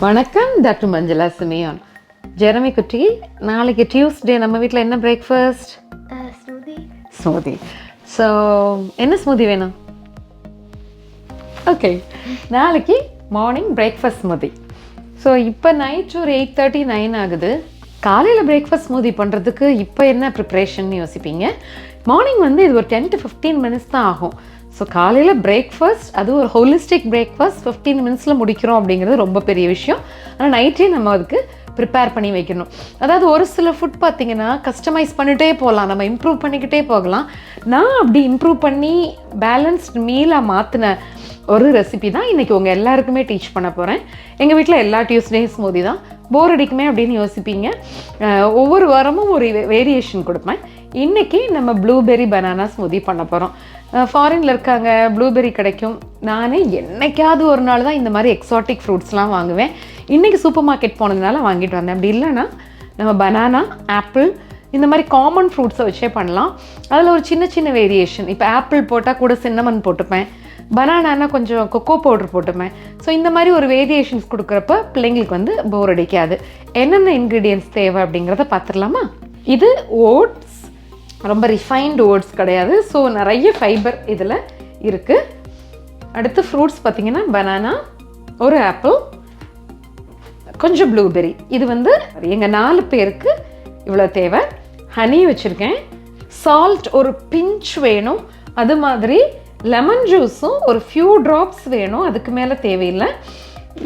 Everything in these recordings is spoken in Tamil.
வணக்கம் டாக்டர் மஞ்சளா சிமியோன். ஜெரமி குட்டி, நாளைக்கு டியூஸ்டே நம்ம வீட்டில் என்ன பிரேக்ஃபாஸ்ட்? ஸ்மூதி. ஸோ என்ன ஸ்மூதி வேணும்? ஓகே, நாளைக்கு மார்னிங் பிரேக்ஃபாஸ்ட் ஸ்மூதி. ஸோ இப்போ நைட் ஒரு 8:39 ஆகுது. காலையில் பிரேக்ஃபாஸ்ட் ஸ்மூதி பண்ணுறதுக்கு இப்போ என்ன ப்ரிப்ரேஷன் யோசிப்பீங்க. மார்னிங் வந்து இது ஒரு 10 to 15 மினிட்ஸ் தான் ஆகும். ஸோ காலையில் பிரேக்ஃபாஸ்ட், அது ஒரு ஹோலிஸ்டிக் பிரேக்ஃபாஸ்ட் 15 மினிட்ஸில் முடிக்கிறோம் அப்படிங்கிறது ரொம்ப பெரிய விஷயம். ஆனால் நைட்டே நம்ம அதுக்கு ப்ரிப்பேர் பண்ணி வைக்கணும். அதாவது ஒரு சில ஃபுட் பார்த்திங்கன்னா கஸ்டமைஸ் பண்ணிகிட்டே போகலாம், நம்ம இம்ப்ரூவ் பண்ணிக்கிட்டே போகலாம். நான் அப்படி இம்ப்ரூவ் பண்ணி பேலன்ஸ்டு மீலாக மாற்றின ஒரு ரெசிபி தான் இன்றைக்கி உங்கள் எல்லாருக்குமே டீச் பண்ண போகிறேன். எங்கள் வீட்டில் எல்லா டியூஸ்டே ஸ்மூதி தான். போர் அடிக்குமே அப்படின்னு யோசிப்பீங்க. ஒவ்வொரு வாரமும் ஒரு வேரியேஷன் கொடுப்பேன். இன்றைக்கி நம்ம ப்ளூபெர்ரி பனானா ஸ்மூதி பண்ண போகிறோம். ஃபாரினில் இருக்காங்க, ப்ளூபெர்ரி கிடைக்கும். நானே என்னைக்காவது ஒரு நாள் தான் இந்த மாதிரி எக்ஸாட்டிக் ஃப்ரூட்ஸ்லாம் வாங்குவேன். இன்றைக்கி சூப்பர் மார்க்கெட் போனதுனால வாங்கிட்டு வந்தேன். அப்படி இல்லைன்னா நம்ம பனானா, ஆப்பிள் இந்த மாதிரி காமன் ஃப்ரூட்ஸை வச்சே பண்ணலாம். அதில் ஒரு சின்ன சின்ன வேரியேஷன். இப்போ ஆப்பிள் போட்டால் கூட சின்னமன் போட்டுப்பேன், பனானானா கொஞ்சம் கொக்கோ பவுடர் போட்டுப்பேன். ஸோ இந்த மாதிரி ஒரு வேரியேஷன்ஸ் கொடுக்குறப்ப பிள்ளைங்களுக்கு வந்து போர் அடிக்காது. என்னென்ன இன்க்ரீடியன்ட்ஸ் தேவை அப்படிங்கிறத பார்த்துடலாமா? இது ஓட்ஸ், ரொம்ப ரிஃபைன்டு ஓட்ஸ் கிடையாது. ஸோ நிறைய ஃபைபர் இதில் இருக்குது. அடுத்து ஃப்ரூட்ஸ் பார்த்திங்கன்னா பனானா, ஒரு ஆப்பிள், கொஞ்சம் ப்ளூபெர்ரி. இது வந்து எங்கள் 4 பேருக்கு இவ்வளோ தேவை. ஹனி வச்சுருக்கேன், சால்ட் ஒரு பிஞ்ச் வேணும், அது மாதிரி லெமன் ஜூஸும் ஒரு ஃபியூ ட்ராப்ஸ் வேணும், அதுக்கு மேலே தேவையில்லை.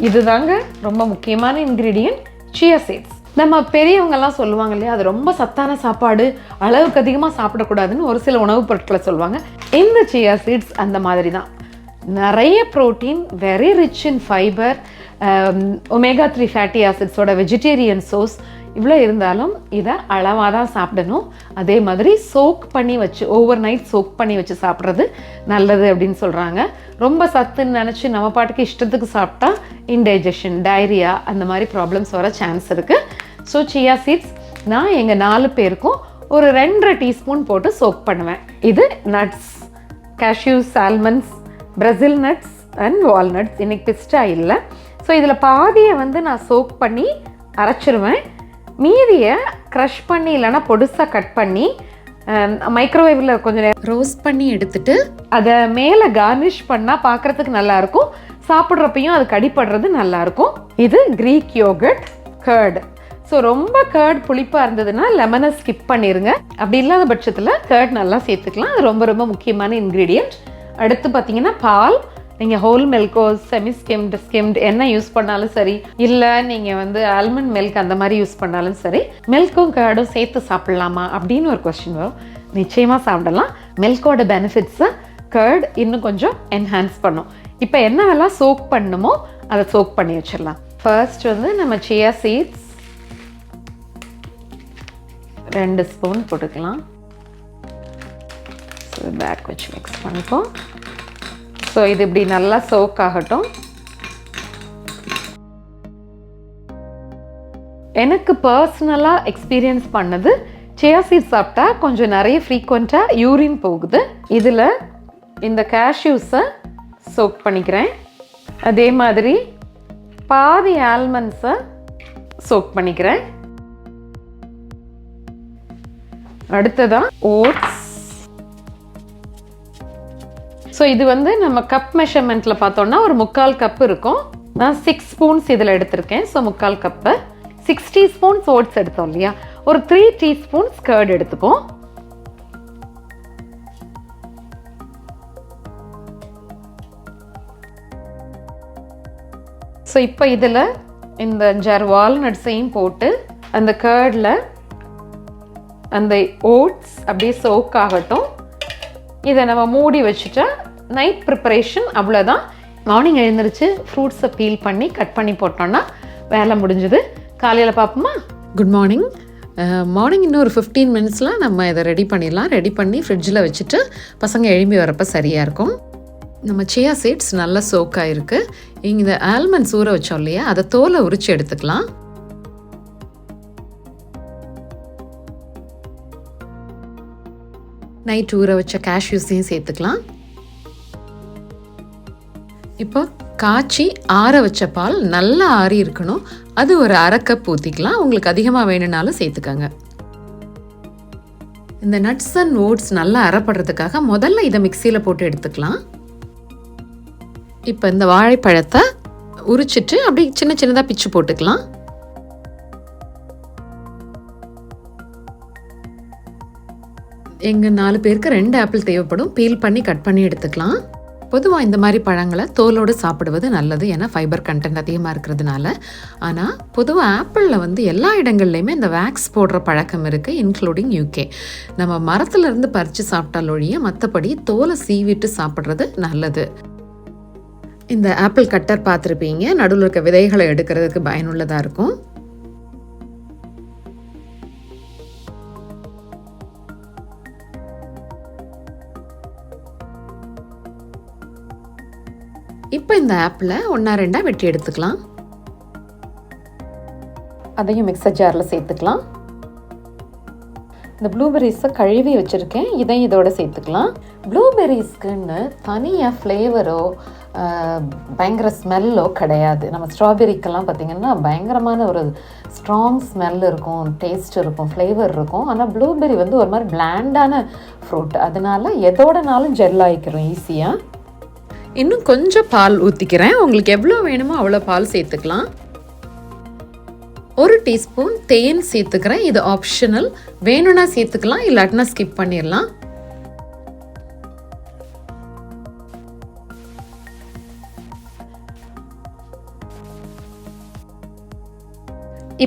இதுதாங்க ரொம்ப முக்கியமான இன்க்ரீடியன்ட். Chia seeds. நம்ம பெரியவங்கெல்லாம் சொல்லுவாங்க இல்லையா, அது ரொம்ப சத்தான சாப்பாடு, அளவுக்கு அதிகமாக சாப்பிடக்கூடாதுன்னு ஒரு சில உணவுப் பொருட்களை சொல்லுவாங்க. இந்த சியா சீட்ஸ் அந்த மாதிரி தான். நிறைய protein, very rich in fibre, omega 3 fatty ஆசிட்ஸோட வெஜிடேரியன் சோர்ஸ் இவ்வளோ இருந்தாலும் இதை அளவாக தான் சாப்பிடணும். அதே மாதிரி சோக் பண்ணி வச்சு, ஓவர் நைட் சோக் பண்ணி வச்சு சாப்பிட்றது நல்லது அப்படின்னு சொல்கிறாங்க. ரொம்ப சத்துன்னு நினச்சி நம்ம பாட்டுக்கு இஷ்டத்துக்கு சாப்பிட்டா இன்டைஜஷன், டயரியா அந்த மாதிரி ப்ராப்ளம்ஸ் வர சான்ஸ் இருக்குது. ஸோ சியா சீட்ஸ் நான் எங்கள் 4 பேருக்கும் ஒரு 2.5 டீஸ்பூன் போட்டு சோக் பண்ணுவேன். இது nuts, cashews, almonds, Brazil nuts and walnuts. இன்றைக்கி பிஸ்டா இல்லை. ஸோ இதில் பாதியை வந்து நான் சோக் பண்ணி அரைச்சிருவேன். மீதியை க்ரஷ் பண்ணி இல்லைன்னா பொடுசாக கட் பண்ணி மைக்ரோவேவில் கொஞ்சம் ரோஸ்ட் பண்ணி எடுத்துட்டு அதை மேலே கார்னிஷ் பண்ணால் பார்க்குறதுக்கு நல்லாயிருக்கும், சாப்பிட்றப்பையும் அது கடிப்படுறது நல்லாயிருக்கும். இது க்ரீக் யோகர்ட், கர்டு. ஸோ ரொம்ப கர்ட் புளிப்பாக இருந்ததுன்னா லெமனை ஸ்கிப் பண்ணிடுங்க. அப்படி இல்லாத பட்சத்தில் கர்ட் நல்லா சேர்த்துக்கலாம். அது ரொம்ப ரொம்ப முக்கியமான இன்க்ரீடியண்ட். அடுத்து பார்த்தீங்கன்னா பால். நீங்கள் ஹோல் மில்கோ, செமி ஸ்கிம்டு, ஸ்கிம்டு என்ன யூஸ் பண்ணாலும் சரி, இல்லை நீங்கள் வந்து ஆல்மண்ட் மில்க் அந்த மாதிரி யூஸ் பண்ணாலும் சரி. மில்க்கும் கர்டும் சேர்த்து சாப்பிட்லாமா அப்படின்னு ஒரு கொஸ்டின் வரும். நிச்சயமாக சாப்பிடலாம். மில்கோட பெனிஃபிட்ஸை கர்ட் இன்னும் கொஞ்சம் என்ஹான்ஸ் பண்ணும். இப்போ என்னவெல்லாம் சோக் பண்ணணுமோ அதை சோக் பண்ணி வச்சிடலாம். ஃபர்ஸ்ட் வந்து நம்ம சியா சீட்ஸ் 2 ஸ்பூன் போட்டுக்கலாம். ஸோ பேக் வச்சு மிக்ஸ் பண்ணிப்போம். ஸோ இது இப்படி நல்லா சோக் ஆகட்டும். எனக்கு பர்சனலாக எக்ஸ்பீரியன்ஸ் பண்ணது, சியா சீட்ஸ் சாப்பிட்டா கொஞ்சம் நிறைய ஃப்ரீக்வெண்ட்டாக யூரின் போகுது. இதில் இந்த கேஷ்யூஸை சோக் பண்ணிக்கிறேன். அதே மாதிரி பாதி ஆல்மண்ட்ஸை சோக் பண்ணிக்கிறேன். அடுத்ததான் ஓட்ஸ். ஸோ இது வந்து நம்ம கப் மெஷர்மெண்ட்டில் பார்த்தோன்னா ஒரு 3/4 கப் இருக்கும். நான் 6 ஸ்பூன்ஸ் இதில் எடுத்திருக்கேன். So 3/4 cup. 6 டீஸ்பூன்ஸ் ஓட்ஸ் எடுத்தோம் இல்லையா, ஒரு 3 டீஸ்பூன்ஸ் கர்ட் எடுத்துப்போம். ஸோ இப்போ இதில் இந்த ஜார் வால்நட்ஸையும் போட்டு அந்த கர்டில் அந்த ஓட்ஸ் அப்படியே சோக் ஆகட்டும். இதை நம்ம மூடி வச்சுட்டா நைட் ப்ரிப்பரேஷன் அவ்வளோதான். மார்னிங் எழுந்திரிச்சு ஃப்ரூட்ஸை பீல் பண்ணி கட் பண்ணி போட்டோன்னா வேலை முடிஞ்சுது. காலையில் பார்ப்போமா? Good morning. மார்னிங் இன்னும் ஒரு 15 மினிட்ஸில் நம்ம இதை ரெடி பண்ணிடலாம். ரெடி பண்ணி ஃப்ரிட்ஜில் வச்சுட்டு பசங்க எழும்பி வரப்போ சரியாக இருக்கும். நம்ம சியா சீட்ஸ் நல்லா சோக்காக இருக்குது. இந்த ஆல்மண்ட்ஸ் ஊற வச்சோம் இல்லையா, அதை தோலை உரித்து எடுத்துக்கலாம். நைட் ஊற வச்ச கேஷ்யூஸையும் சேர்த்துக்கலாம். இப்போ காய்ச்சி ஆற வச்ச பால் நல்லா ஆறி இருக்கணும். அது ஒரு 1/2 கப் ஊற்றிக்கலாம். உங்களுக்கு அதிகமாக வேணும்னாலும் சேர்த்துக்கோங்க. இந்த நட்ஸ் அண்ட் ஓட்ஸ் நல்லா அரைப்படுறதுக்காக முதல்ல இதை மிக்சியில் போட்டு எடுத்துக்கலாம். இப்போ இந்த வாழைப்பழத்தை உரிச்சிட்டு அப்படி சின்ன சின்னதாக பிச்சு போட்டுக்கலாம். எங்கள் 4 பேருக்கு 2 ஆப்பிள் தேவைப்படும். பீல் பண்ணி கட் பண்ணி எடுத்துக்கலாம். பொதுவாக இந்த மாதிரி பழங்களை தோலோடு சாப்பிடுவது நல்லது, ஏன்னா ஃபைபர் கண்டென்ட் அதிகமாக இருக்கிறதுனால. ஆனால் பொதுவாக ஆப்பிளில் வந்து எல்லா இடங்கள்லையுமே இந்த வேக்ஸ் போடுற பழக்கம் இருக்குது, இன்க்ளூடிங் UK. நம்ம மரத்துலேருந்து பறித்து சாப்பிட்டால் ஒழிய மற்றபடி தோலை சீவிட்டு சாப்பிட்றது நல்லது. இந்த ஆப்பிள் கட்டர் பார்த்துருப்பீங்க, நடுவில் இருக்க விதைகளை எடுக்கிறதுக்கு பயனுள்ளதாக இருக்கும். இப்போ இந்த ஆப்பிளை 1-2 வெட்டி எடுத்துக்கலாம். அதையும் மிக்சர் ஜாரில் சேர்த்துக்கலாம். இந்த ப்ளூபெர்ரிஸை கழுவி வச்சுருக்கேன், இதையும் இதோட சேர்த்துக்கலாம். ப்ளூபெர்ரிஸ்க்குன்னு தனியாக ஃப்ளேவரோ பயங்கர ஸ்மெல்லோ கிடையாது. நம்ம ஸ்ட்ராபெரிக்கெல்லாம் பார்த்திங்கன்னா பயங்கரமான ஒரு ஸ்ட்ராங் ஸ்மெல் இருக்கும், டேஸ்ட் இருக்கும், ஃப்ளேவர் இருக்கும். ஆனால் ப்ளூபெர்ரி வந்து ஒரு மாதிரி பிளாண்டான ஃப்ரூட், அதனால எதோடனாலும் ஜெல் ஆகிக்கிறோம் ஈஸியாக. இன்னும் கொஞ்சம் பால் ஊற்றிக்கிறேன். உங்களுக்கு எவ்வளோ வேணுமோ அவ்வளோ பால் சேர்த்துக்கலாம். 1 டீஸ்பூன் தேன் சேர்த்துக்கிறேன். இது ஆப்ஷனல், வேணும்னா சேர்த்துக்கலாம், இல்லாட்டினா ஸ்கிப் பண்ணிடலாம்.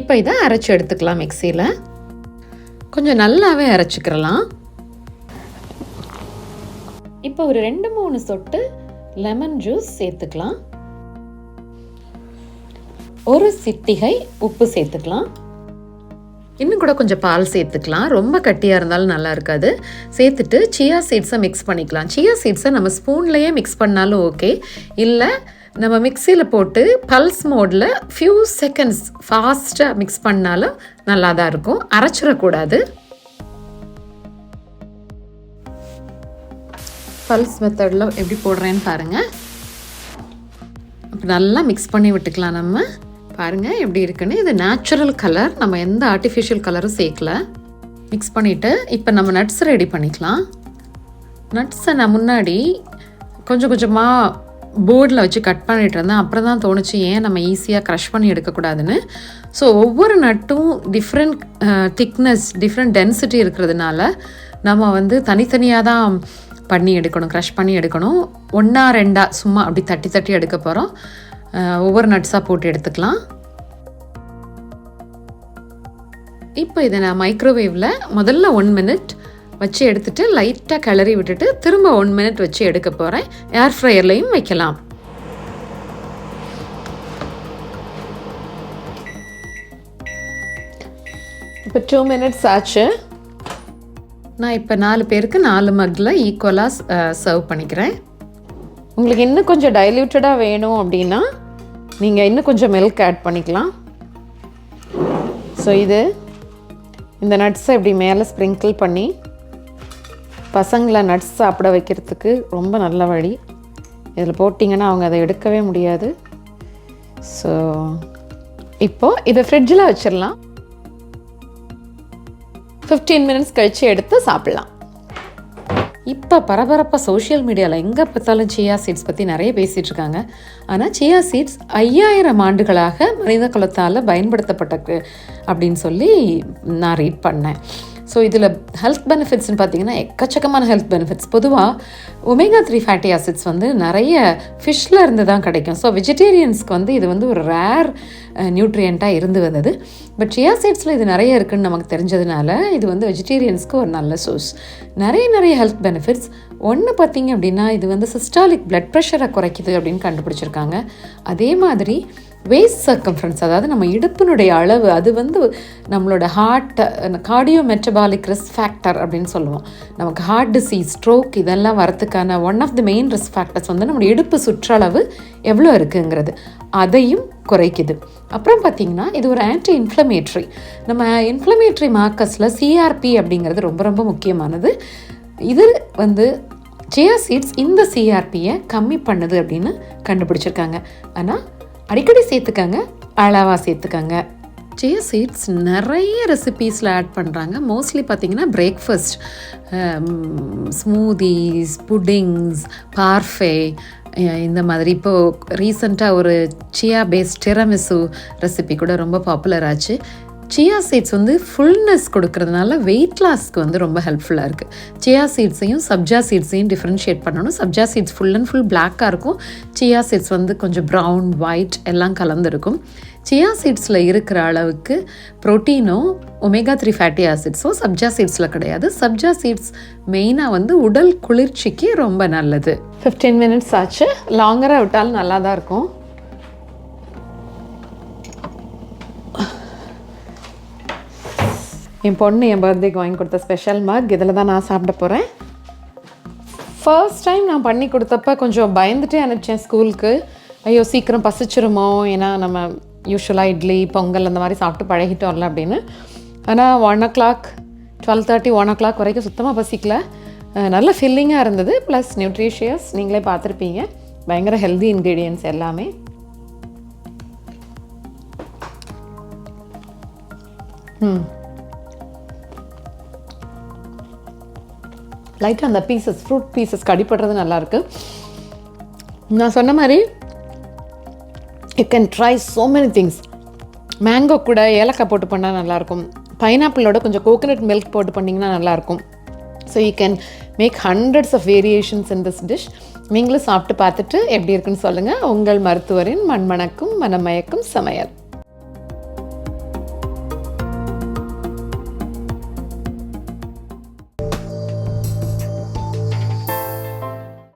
இப்போ இதை அரைச்சி எடுத்துக்கலாம் மிக்சியில். கொஞ்சம் நல்லாவே அரைச்சிக்கிறலாம். இப்போ ஒரு 2-3 சொட்டு லெமன் ஜூஸ் சேர்த்துக்கலாம். 1 சிட்டிகை உப்பு சேர்த்துக்கலாம். இன்னும் கூட கொஞ்சம் பால் சேர்த்துக்கலாம், ரொம்ப கட்டியாக இருந்தாலும் நல்லா இருக்காது. சேர்த்துட்டு சியா சீட்ஸை மிக்ஸ் பண்ணிக்கலாம். சியா சீட்ஸை நம்ம ஸ்பூன்லேயே மிக்ஸ் பண்ணாலும் ஓகே, இல்லை நம்ம மிக்சியில் போட்டு பல்ஸ் மோடில் ஃபியூ செகண்ட்ஸ் ஃபாஸ்ட்டாக மிக்ஸ் பண்ணாலும் நல்லா தான் இருக்கும், அரைச்சிடக்கூடாது. பல்ஸ் மெத்தடில் எப்படி போடுறேன்னு பாருங்கள். நல்லா மிக்ஸ் பண்ணி விட்டுக்கலாம். நம்ம பாருங்கள் எப்படி இருக்குன்னு. இது நேச்சுரல் கலர், நம்ம எந்த ஆர்டிஃபிஷியல் கலரும் சேர்க்கல. மிக்ஸ் பண்ணிவிட்டு இப்போ நம்ம நட்ஸ் ரெடி பண்ணிக்கலாம். நட்ஸை நான் முன்னாடி கொஞ்சம் கொஞ்சமாக போர்டில் வச்சு கட் பண்ணிகிட்டு இருந்தேன். அப்புறம் தான் தோணுச்சு ஏன் நம்ம ஈஸியாக க்ரஷ் பண்ணி எடுக்கக்கூடாதுன்னு. ஸோ ஒவ்வொரு நட்டும் டிஃப்ரெண்ட் திக்னஸ், டிஃப்ரெண்ட் டென்சிட்டி இருக்கிறதுனால நம்ம வந்து தனித்தனியாக தான் பண்ணி எடுக்கணும், க்ரஷ் பண்ணி எடுக்கணும். 1-2 சும்மா அப்படி தட்டி தட்டி எடுக்க போகிறோம். ஒவ்வொரு நட்ஸாக போட்டு எடுத்துக்கலாம். இப்போ இதை நான் மைக்ரோவேவில் முதல்ல 1 மினிட் வச்சு எடுத்துகிட்டு லைட்டாக கிளறி விட்டுட்டு திரும்ப 1 மினிட் வச்சு எடுக்க போகிறேன். ஏர் ஃப்ரையர்லையும் வைக்கலாம். இப்போ 2 மினிட்ஸ் ஆச்சு. நான் இப்போ 4 பேருக்கு 4 மக்கில் ஈக்குவலாக சர்வ் பண்ணிக்கிறேன். உங்களுக்கு இன்னும் கொஞ்சம் டைல்யூட்டடாக வேணும் அப்படின்னா நீங்கள் இன்னும் கொஞ்சம் மில்க் ஆட் பண்ணிக்கலாம். ஸோ இந்த நட்ஸை இப்படி மேலே ஸ்ப்ரிங்கிள் பண்ணி பசங்களை நட்ஸ் சாப்பிட வைக்கிறதுக்கு ரொம்ப நல்ல வழி. இதில் போட்டிங்கன்னா அவங்க அதை எடுக்கவே முடியாது. ஸோ இப்போது இதை ஃப்ரிட்ஜில் வச்சிடலாம். 15 மினிட்ஸ் கழித்து எடுத்து சாப்பிட்லாம். இப்போ பரபரப்பாக சோஷியல் மீடியாவில் எங்கே பார்த்தாலும் சியா சீட்ஸ் பற்றி நிறைய பேசிகிட்டு இருக்காங்க. ஆனால் சியா சீட்ஸ் 5000 ஆண்டுகளாக மனித குலத்தால் பயன்படுத்தப்பட்டது அப்படின்னு சொல்லி நான் ரீட் பண்ணேன். ஸோ இதில் ஹெல்த் பெனிஃபிட்ஸ்னு பார்த்தீங்கன்னா எக்கச்சக்கமான ஹெல்த் பெனிஃபிட்ஸ். பொதுவாக ஒமேகா 3 ஃபேட்டி ஆசிட்ஸ் வந்து நிறைய ஃபிஷ்ஷில் இருந்து தான் கிடைக்கும். ஸோ வெஜிடேரியன்ஸ்க்கு வந்து இது வந்து ஒரு ரேர் நியூட்ரியண்ட்டாக இருந்து வந்தது. பட் சியா சீட்ஸில் இது நிறைய இருக்குதுன்னு நமக்கு தெரிஞ்சதுனால இது வந்து வெஜிடேரியன்ஸ்க்கு ஒரு நல்ல சோர்ஸ். நிறைய ஹெல்த் பெனிஃபிட்ஸ். ஒன்று பார்த்திங்க அப்படின்னா இது வந்து சிஸ்டாலிக் பிளட் ப்ரெஷரை குறைக்குது அப்படின்னு கண்டுபிடிச்சிருக்காங்க. அதே மாதிரி வேஸ்ட் சர்க்கம்ஃபரன்ஸ், அதாவது நம்ம இடுப்பினுடைய அளவு, அது வந்து நம்மளோட heart cardio metabolic risk factor அப்படின்னு சொல்லுவோம். நமக்கு ஹார்ட் டிசீஸ், ஸ்ட்ரோக் இதெல்லாம் வரத்துக்கான one of the main risk factors வந்து நம்மளோட இடுப்பு சுற்றளவு எவ்வளோ இருக்குங்கிறது, அதையும் குறைக்குது. அப்புறம் பார்த்திங்கன்னா இது ஒரு ஆன்டி இன்ஃப்ளமேட்ரி. நம்ம இன்ஃப்ளமேட்ரி மார்க்கர்ஸில் CRP அப்படிங்கிறது ரொம்ப ரொம்ப முக்கியமானது. இது வந்து சியா சீட்ஸ் இந்த சிஆர்பியை கம்மி பண்ணுது அப்படின்னு கண்டுபிடிச்சிருக்காங்க. ஆனால் அடிக்கடி சேர்த்துக்காங்க, அளவாக சேர்த்துக்காங்க. சியா சீட்ஸ் நிறைய ரெசிபீஸில் ஆட் பண்ணுறாங்க. மோஸ்ட்லி பார்த்திங்கன்னா பிரேக்ஃபாஸ்ட், ஸ்மூதீஸ், புட்டிங்ஸ், பார்ஃபே, இந்த மாதிரி. இப்போது ரீசெண்டாக ஒரு சியா பேஸ்ட் டிரமிசு ரெசிபி கூட ரொம்ப பாப்புலர் ஆச்சு. சியா சீட்ஸ் வந்து ஃபுல்னஸ் கொடுக்கறதுனால வெயிட் லாஸ்க்கு வந்து ரொம்ப ஹெல்ப்ஃபுல்லாக இருக்குது. சியா சீட்ஸையும் சப்ஜா சீட்ஸையும் டிஃப்ரென்ஷியேட் பண்ணணும். Sabja seeds full and full பிளாக்காக இருக்கும். சியா சீட்ஸ் வந்து கொஞ்சம் ப்ரௌன், ஒயிட் எல்லாம் கலந்துருக்கும். சியா சீட்ஸில் இருக்கிற அளவுக்கு ப்ரோட்டீனும் ஒமேகா-3 ஃபேட்டி ஆசிட்ஸும் சப்ஜா சீட்ஸில் கிடையாது. சப்ஜா சீட்ஸ் மெயினாக வந்து உடல் குளிர்ச்சிக்கு ரொம்ப நல்லது. 15 மினிட்ஸ் ஆச்சு. லாங்கராக விட்டாலும் நல்லா தான் இருக்கும். என் பொண்ணு என் பர்த்டேக்கு வாங்கி கொடுத்த ஸ்பெஷல் மக், இதில் தான் நான் சாப்பிட போகிறேன். ஃபர்ஸ்ட் டைம் நான் பண்ணி கொடுத்தப்ப கொஞ்சம் பயந்துட்டே அனுப்பிச்சேன் ஸ்கூலுக்கு. ஐயோ சீக்கிரம் பசிச்சிருமோ, ஏன்னா நம்ம யூஸ்வலாக இட்லி, பொங்கல் அந்த மாதிரி சாப்பிட்டு பழகிட்டோம்ல அப்படின்னு. ஆனால் 1 o'clock, 12:30, 1 o'clock வரைக்கும் சுத்தமாக பசிக்கல. நல்ல ஃபில்லிங்காக இருந்தது, ப்ளஸ் நியூட்ரிஷியஸ். நீங்களே பார்த்துருப்பீங்க, பயங்கர ஹெல்தி இன்க்ரீடியன்ட்ஸ் எல்லாமே. லைட்டாக அந்த பீசஸ், ஃப்ரூட் பீசஸ் கடிப்படுறது நல்லாயிருக்கு. நான் சொன்ன மாதிரி you can try so many things. Mango கூட ஏலக்காய் போட்டு பண்ணால் நல்லாயிருக்கும். பைனாப்பிளோட கொஞ்சம் கோகனட் மில்க் போட்டு பண்ணிங்கன்னா நல்லாயிருக்கும். So you can make hundreds of variations in this dish. நீங்களும் சாப்பிட்டு பார்த்துட்டு எப்படி இருக்குன்னு சொல்லுங்கள். உங்கள் மருத்துவரின் மண்மணக்கும் மனமயக்கும் சமையல்.